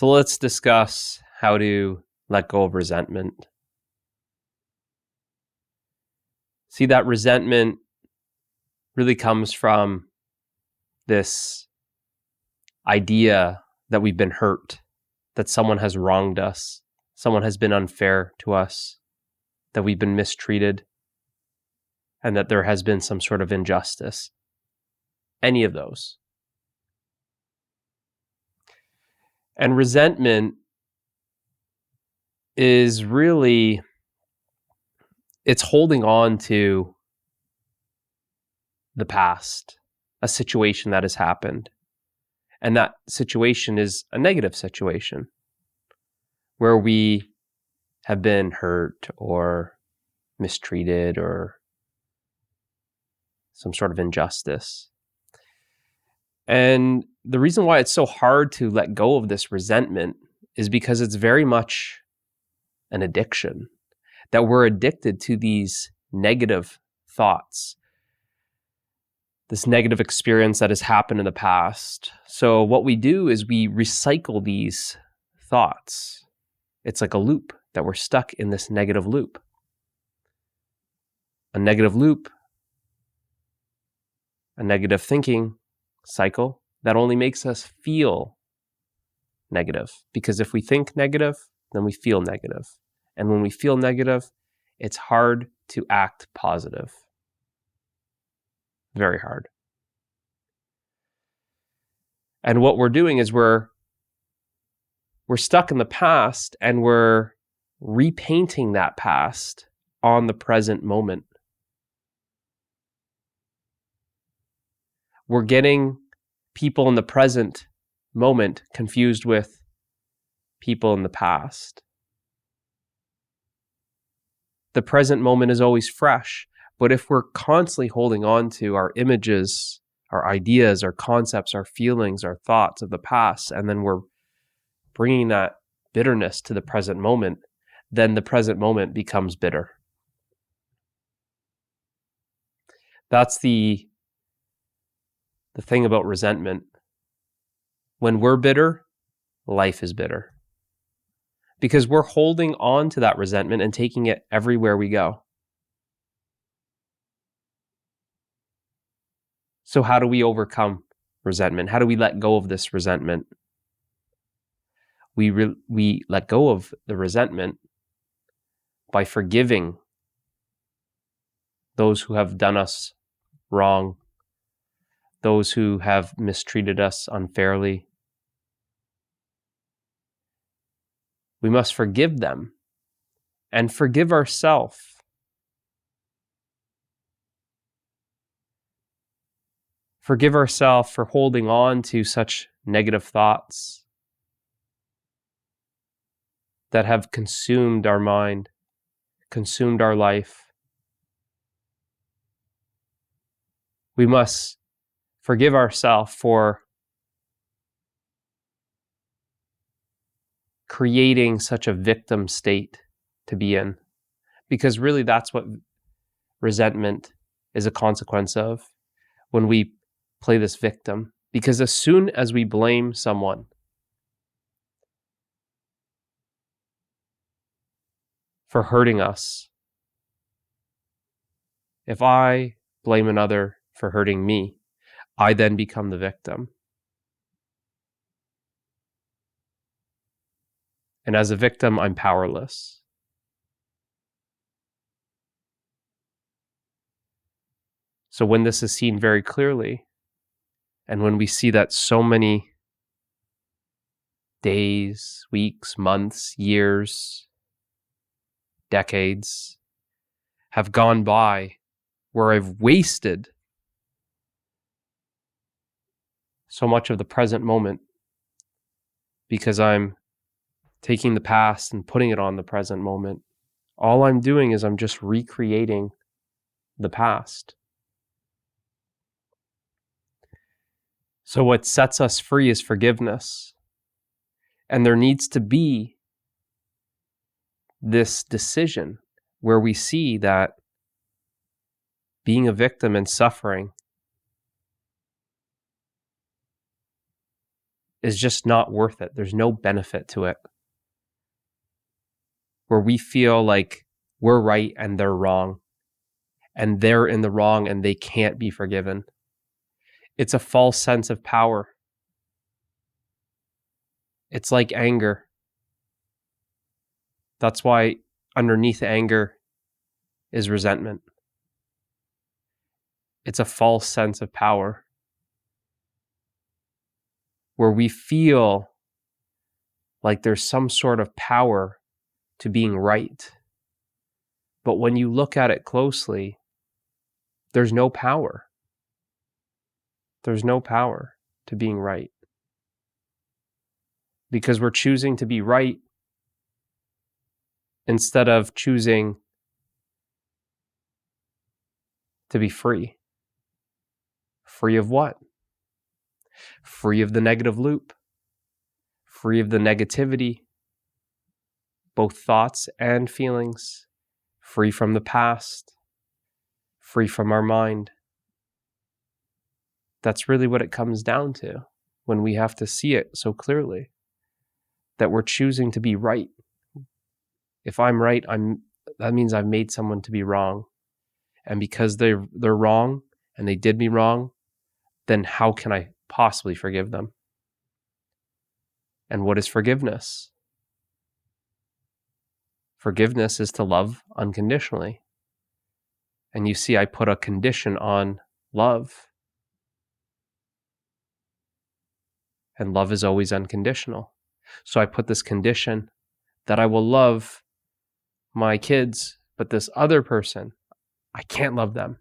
So let's discuss how to let go of resentment. See, that resentment really comes from this idea that we've been hurt, that someone has wronged us, someone has been unfair to us, that we've been mistreated, and that there has been some sort of injustice. Any of those. And resentment is really, it's holding on to the past, a situation that has happened. And that situation is a negative situation where we have been hurt or mistreated or some sort of injustice. And the reason why it's so hard to let go of this resentment is because it's very much an addiction, that we're addicted to these negative thoughts, this negative experience that has happened in the past. So what we do is we recycle these thoughts. It's like a loop, that we're stuck in this negative loop. A negative loop, a negative thinking cycle that only makes us feel negative. Because if we think negative, then we feel negative. And when we feel negative, it's hard to act positive. Very hard. And what we're doing is we're stuck in the past, and we're repainting that past on the present moment. We're getting people in the present moment confused with people in the past. The present moment is always fresh, but if we're constantly holding on to our images, our ideas, our concepts, our feelings, our thoughts of the past, and then we're bringing that bitterness to the present moment, then the present moment becomes bitter. That's the thing about resentment. When we're bitter, life is bitter. Because we're holding on to that resentment and taking it everywhere we go. So how do we overcome resentment? How do we let go of this resentment? We let go of the resentment by forgiving those who have done us wrong, those who have mistreated us unfairly. We must forgive them and forgive ourselves. Forgive ourselves for holding on to such negative thoughts that have consumed our mind, consumed our life. We must forgive ourselves for creating such a victim state to be in, because really that's what resentment is a consequence of, when we play this victim. Because as soon as we blame someone for hurting us, if I blame another for hurting me, I then become the victim. And as a victim, I'm powerless. So when this is seen very clearly, and when we see that so many days, weeks, months, years, decades have gone by where I've wasted so much of the present moment because I'm taking the past and putting it on the present moment, all I'm doing is I'm just recreating the past. So what sets us free is forgiveness. And there needs to be this decision where we see that being a victim and suffering is just not worth it. There's no benefit to it. Where we feel like we're right and they're wrong, and they're in the wrong and they can't be forgiven. It's a false sense of power. It's like anger. That's why underneath anger is resentment. It's a false sense of power where we feel like there's some sort of power to being right. But when you look at it closely, there's no power. There's no power to being right. Because we're choosing to be right instead of choosing to be free. Free of what? Free of the negative loop. Free of the negativity, both thoughts and feelings. Free from the past. Free from our mind. That's really what it comes down to when we have to see it so clearly. That we're choosing to be right. If I'm right, that means I've made someone to be wrong. And because they're wrong and they did me wrong, then how can I possibly forgive them? And what is forgiveness? Forgiveness is to love unconditionally. And you see, I put a condition on love. And love is always unconditional. So I put this condition that I will love my kids, but this other person, I can't love them.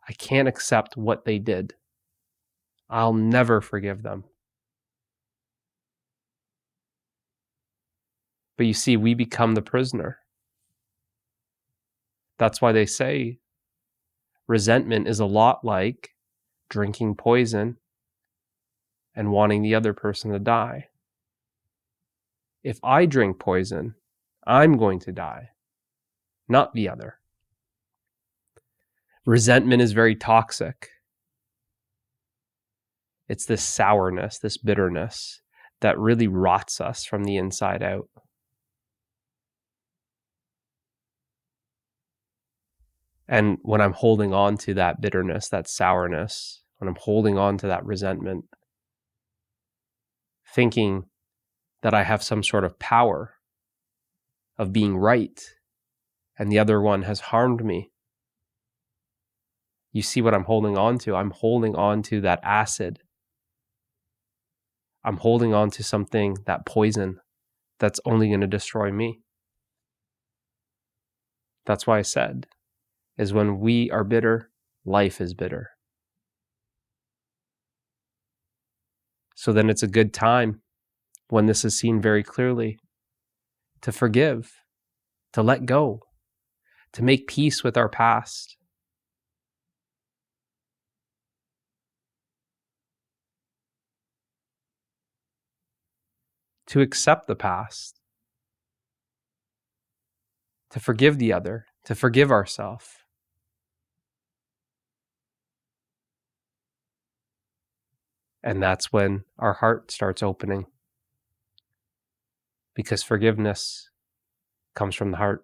I can't accept what they did. I'll never forgive them. But you see, we become the prisoner. That's why they say resentment is a lot like drinking poison and wanting the other person to die. If I drink poison, I'm going to die, not the other. Resentment is very toxic. It's this sourness, this bitterness that really rots us from the inside out. And when I'm holding on to that bitterness, that sourness, when I'm holding on to that resentment, thinking that I have some sort of power of being right and the other one has harmed me, you see what I'm holding on to? I'm holding on to that acid. I'm holding on to something, that poison, that's only going to destroy me. That's why I said, is when we are bitter, life is bitter. So then it's a good time, when this is seen very clearly, to forgive, to let go, to make peace with our past. To accept the past, to forgive the other, to forgive ourselves. And that's when our heart starts opening. Because forgiveness comes from the heart.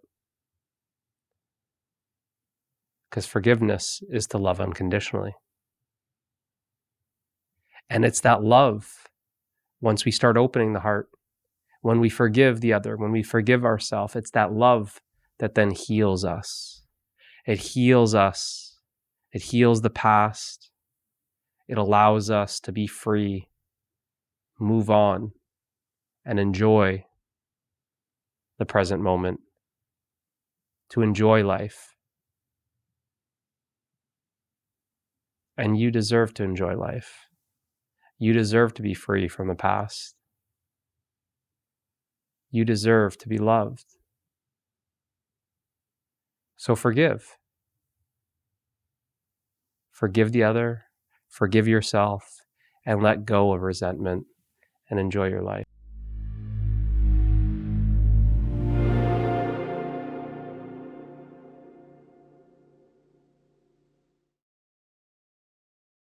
Because forgiveness is to love unconditionally. And it's that love, once we start opening the heart, when we forgive the other, when we forgive ourselves, it's that love that then heals us. It heals us. It heals the past. It allows us to be free, move on, and enjoy the present moment, to enjoy life. And you deserve to enjoy life. You deserve to be free from the past. You deserve to be loved. So forgive. Forgive the other, forgive yourself, and let go of resentment and enjoy your life.